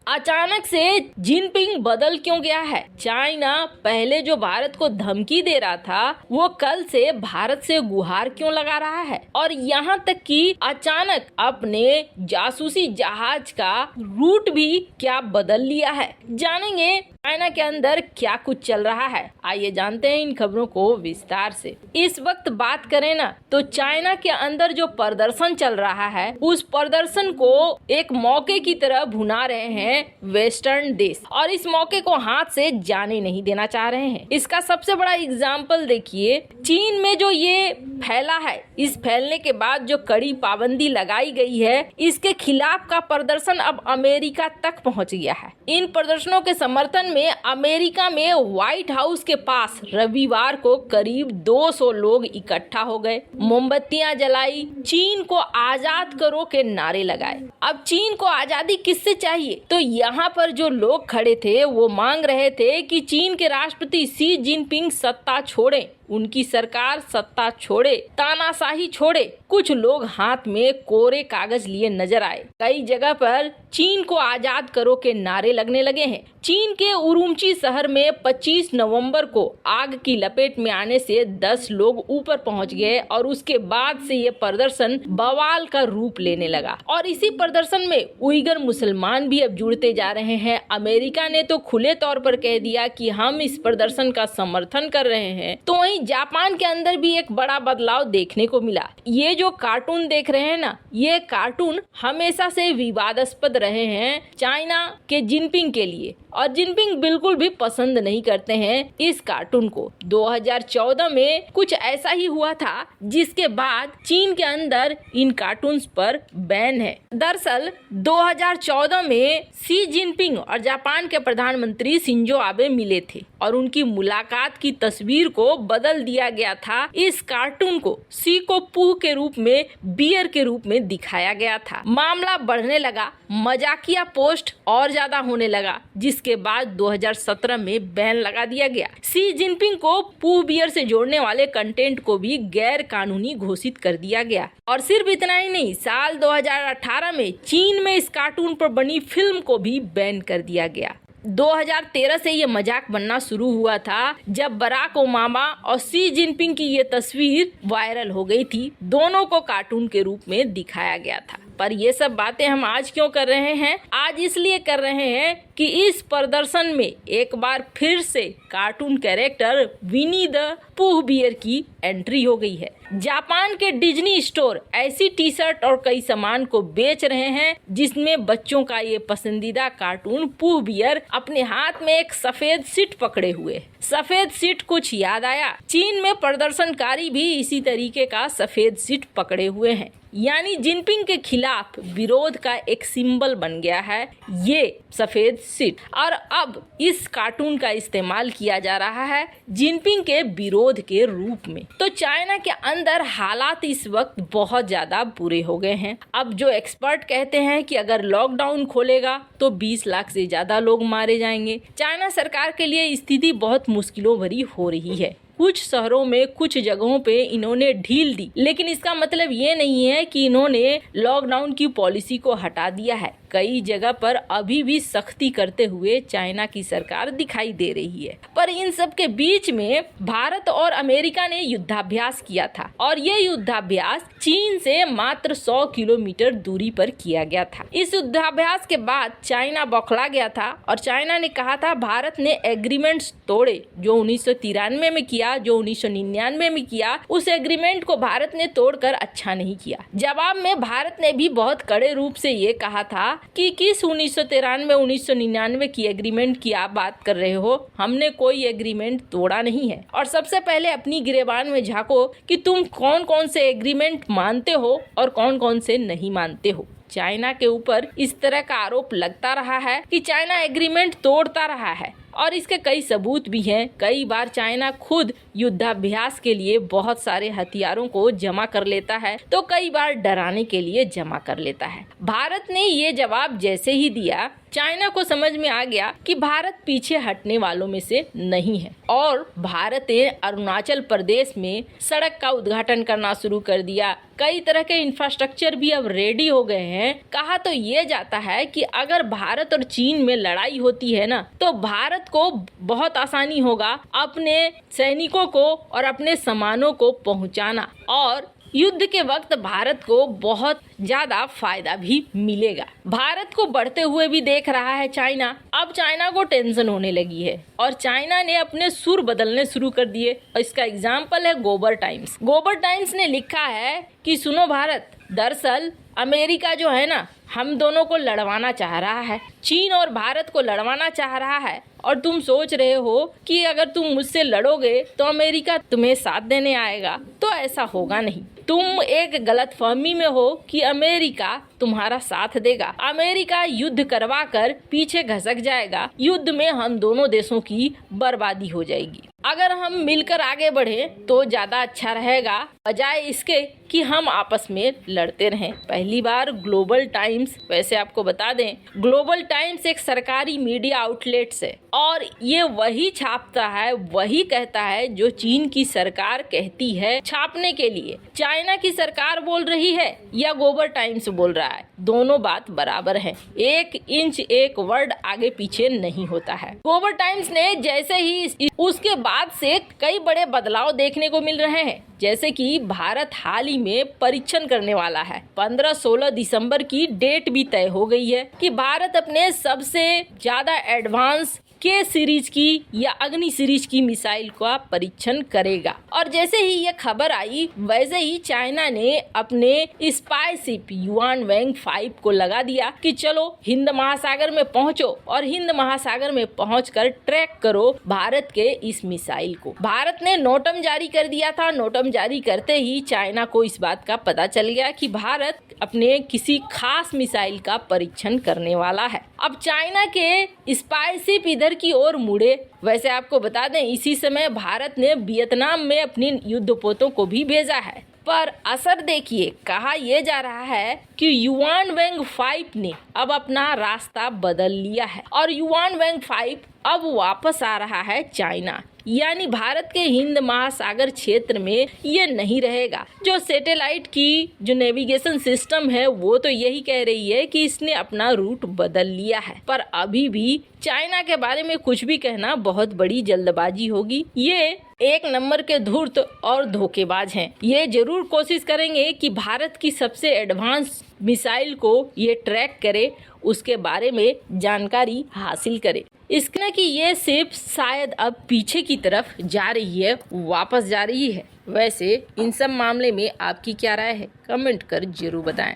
अचानक से जिनपिंग बदल क्यों गया है? चाइना पहले जो भारत को धमकी दे रहा था वो कल से भारत से गुहार क्यों लगा रहा है? और यहाँ तक कि अचानक अपने जासूसी जहाज का रूट भी क्या बदल लिया है? जानेंगे चाइना के अंदर क्या कुछ चल रहा है। आइए जानते हैं इन खबरों को विस्तार से। इस वक्त बात करें ना तो चाइना के अंदर जो प्रदर्शन चल रहा है उस प्रदर्शन को एक मौके की तरह भुना रहे हैं वेस्टर्न देश और इस मौके को हाथ से जाने नहीं देना चाह रहे हैं। इसका सबसे बड़ा एग्जाम्पल देखिए, चीन में जो ये फैला है, इस फैलने के बाद जो कड़ी पाबंदी लगाई गई है इसके खिलाफ का प्रदर्शन अब अमेरिका तक पहुंच गया है। इन प्रदर्शनों के समर्थन में अमेरिका में व्हाइट हाउस के पास रविवार को करीब 200 लोग इकट्ठा हो गए, मोमबत्तियां जलाई, चीन को आजाद करो के नारे लगाए। अब चीन को आजादी किससे चाहिए? तो यहाँ पर जो लोग खड़े थे वो मांग रहे थे कि चीन के राष्ट्रपति शी जिनपिंग सत्ता छोड़ें, उनकी सरकार सत्ता छोड़े, तानाशाही छोड़े। कुछ लोग हाथ में कोरे कागज लिए नजर आए। कई जगह पर चीन को आजाद करो के नारे लगने लगे हैं। चीन के उरुमची शहर में 25 नवंबर को आग की लपेट में आने से 10 लोग ऊपर पहुंच गए और उसके बाद से ये प्रदर्शन बवाल का रूप लेने लगा। और इसी प्रदर्शन में उइगर मुसलमान भी अब जुड़ते जा रहे हैं। अमेरिका ने तो खुले तौर पर कह दिया कि हम इस प्रदर्शन का समर्थन कर रहे हैं। तो वहीं जापान के अंदर भी एक बड़ा बदलाव देखने को मिला। ये जो कार्टून देख रहे हैं ना, ये कार्टून हमेशा से विवादास्पद रहे हैं चाइना के जिनपिंग के लिए और जिनपिंग बिल्कुल भी पसंद नहीं करते हैं इस कार्टून को। 2014 में कुछ ऐसा ही हुआ था जिसके बाद चीन के अंदर इन कार्टून्स पर बैन है। दरअसल 2014 में शी जिनपिंग और जापान के प्रधानमंत्री शिंजो आबे मिले थे और उनकी मुलाकात की तस्वीर को बदल दिया गया था। इस कार्टून को शी को पूह के रूप में, बियर के रूप में दिखाया गया था। मामला बढ़ने लगा, मजाकिया पोस्ट और ज्यादा होने लगा, जिसके बाद 2017 में बैन लगा दिया गया। शी जिनपिंग को पूह बियर से जोड़ने वाले कंटेंट को भी गैर कानूनी घोषित कर दिया गया। और सिर्फ इतना ही नहीं, साल 2018 में चीन में इस कार्टून पर बनी फिल्म को भी बैन कर दिया गया। 2013 से ये मजाक बनना शुरू हुआ था जब बराक ओबामा और शी जिनपिंग की ये तस्वीर वायरल हो गई थी। दोनों को कार्टून के रूप में दिखाया गया था। पर ये सब बातें हम आज क्यों कर रहे हैं? आज इसलिए कर रहे हैं कि इस प्रदर्शन में एक बार फिर से cartoon character Winnie the Pooh bear की एंट्री हो गई है। जापान के डिज्नी स्टोर ऐसी टी शर्ट और कई सामान को बेच रहे हैं जिसमें बच्चों का ये पसंदीदा कार्टून पूह बियर अपने हाथ में एक सफेद सीट पकड़े हुए। सफेद सीट कुछ याद आया, चीन में प्रदर्शनकारी भी इसी तरीके का सफेद सीट पकड़े हुए हैं। यानी जिनपिंग के खिलाफ विरोध का एक सिंबल बन गया है ये सफेद सीट। और अब इस कार्टून का इस्तेमाल किया जा रहा है जिनपिंग के विरोध के रूप में। तो चाइना के अंदर हालात इस वक्त बहुत ज्यादा बुरे हो गए हैं। अब जो एक्सपर्ट कहते हैं कि अगर लॉकडाउन खोलेगा तो 20 लाख से ज्यादा लोग मारे जाएंगे। चाइना सरकार के लिए स्थिति बहुत मुश्किलों भरी हो रही है। कुछ शहरों में कुछ जगहों पे इन्होंने ढील दी, लेकिन इसका मतलब ये नहीं है कि इन्होंने लॉकडाउन की पॉलिसी को हटा दिया है। कई जगह पर अभी भी सख्ती करते हुए चाइना की सरकार दिखाई दे रही है। पर इन सब के बीच में भारत और अमेरिका ने युद्धाभ्यास किया था और ये युद्धाभ्यास चीन से मात्र 100 किलोमीटर दूरी पर किया गया था। इस युद्धाभ्यास के बाद चाइना बौखला गया था और चाइना ने कहा था भारत ने एग्रीमेंट्स तोड़े जो 1993 में किया, जो 1999 में किया। उस एग्रीमेंट को भारत ने तोड़कर अच्छा नहीं किया। जवाब में भारत ने भी बहुत कड़े रूप से ये कहा था कि किस 1993 1999 की एग्रीमेंट की आप बात कर रहे हो, हमने कोई एग्रीमेंट तोड़ा नहीं है। और सबसे पहले अपनी गिरेबान में झांको कि तुम कौन कौन से एग्रीमेंट मानते हो और कौन कौन से नहीं मानते हो। चाइना के ऊपर इस तरह का आरोप लगता रहा है कि चाइना एग्रीमेंट तोड़ता रहा है और इसके कई सबूत भी हैं। कई बार चाइना खुद युद्धाभ्यास के लिए बहुत सारे हथियारों को जमा कर लेता है तो कई बार डराने के लिए जमा कर लेता है। भारत ने ये जवाब जैसे ही दिया चाइना को समझ में आ गया कि भारत पीछे हटने वालों में से नहीं है और भारत ने अरुणाचल प्रदेश में सड़क का उद्घाटन करना शुरू कर दिया। कई तरह के इंफ्रास्ट्रक्चर भी अब रेडी हो गए हैं। कहा तो ये जाता है कि अगर भारत और चीन में लड़ाई होती है ना, तो भारत को बहुत आसानी होगा अपने सैनिकों को और अपने सामानों को पहुंचाना और युद्ध के वक्त भारत को बहुत ज्यादा फायदा भी मिलेगा। भारत को बढ़ते हुए भी देख रहा है चाइना। अब चाइना को टेंशन होने लगी है और चाइना ने अपने सुर बदलने शुरू कर दिए। इसका एग्जाम्पल है गोबर टाइम्स। गोबर टाइम्स ने लिखा है कि सुनो भारत, दरअसल अमेरिका जो है ना, हम दोनों को लड़वाना चाह रहा है। चीन और भारत को लड़वाना चाह रहा है और तुम सोच रहे हो कि अगर तुम मुझसे लड़ोगे तो अमेरिका तुम्हें साथ देने आएगा, तो ऐसा होगा नहीं। तुम एक गलतफहमी में हो कि अमेरिका तुम्हारा साथ देगा। अमेरिका युद्ध करवा कर पीछे घसक जाएगा। युद्ध में हम दोनों देशों की बर्बादी हो जाएगी। अगर हम मिलकर आगे बढ़े तो ज्यादा अच्छा रहेगा, बजाय इसके कि हम आपस में लड़ते रहें। पहली बार ग्लोबल टाइम्स, वैसे आपको बता दें, ग्लोबल टाइम्स एक सरकारी मीडिया आउटलेट है और ये वही छापता है, वही कहता है जो चीन की सरकार कहती है छापने के लिए। चाइना की सरकार बोल रही है या ग्लोबल टाइम्स बोल रहा है, दोनों बात बराबर है। एक इंच एक वर्ड आगे पीछे नहीं होता है। ग्लोबल टाइम्स ने जैसे ही उसके बाद से कई बड़े बदलाव देखने को मिल रहे हैं, जैसे कि भारत हाल ही में परीक्षण करने वाला है। 15-16 दिसंबर की डेट भी तय हो गई है कि भारत अपने सबसे ज्यादा एडवांस के सीरीज की या अग्नि सीरीज की मिसाइल का परीक्षण करेगा। और जैसे ही ये खबर आई, वैसे ही चाइना ने अपने स्पाई शिप युआनवैंग 5 को लगा दिया कि चलो हिंद महासागर में पहुंचो और हिंद महासागर में पहुंचकर ट्रैक करो भारत के इस मिसाइल को। भारत ने नोटम जारी कर दिया था। नोटम जारी करते ही चाइना को इस बात का पता चल गया कि भारत अपने किसी खास मिसाइल का परीक्षण करने वाला है। अब चाइना के स्पाई शिप इधर की ओर मुड़े। वैसे आपको बता दें, इसी समय भारत ने वियतनाम में अपनी युद्धपोतों को भी भेजा है। पर असर देखिए, कहा यह जा रहा है कि युआनवैंग 5 ने अब अपना रास्ता बदल लिया है और युआनवैंग 5 अब वापस आ रहा है चाइना, यानी भारत के हिंद महासागर क्षेत्र में ये नहीं रहेगा। जो सैटेलाइट की जो नेविगेशन सिस्टम है वो तो यही कह रही है कि इसने अपना रूट बदल लिया है, पर अभी भी चाइना के बारे में कुछ भी कहना बहुत बड़ी जल्दबाजी होगी। ये एक नंबर के धूर्त और धोखेबाज हैं। ये जरूर कोशिश करेंगे कि भारत की सबसे एडवांस मिसाइल को ये ट्रैक करे, उसके बारे में जानकारी हासिल करे। इसका कि ये शिप शायद अब पीछे की तरफ जा रही है, वापस जा रही है। वैसे इन सब मामले में आपकी क्या राय है, कमेंट कर जरूर बताएं।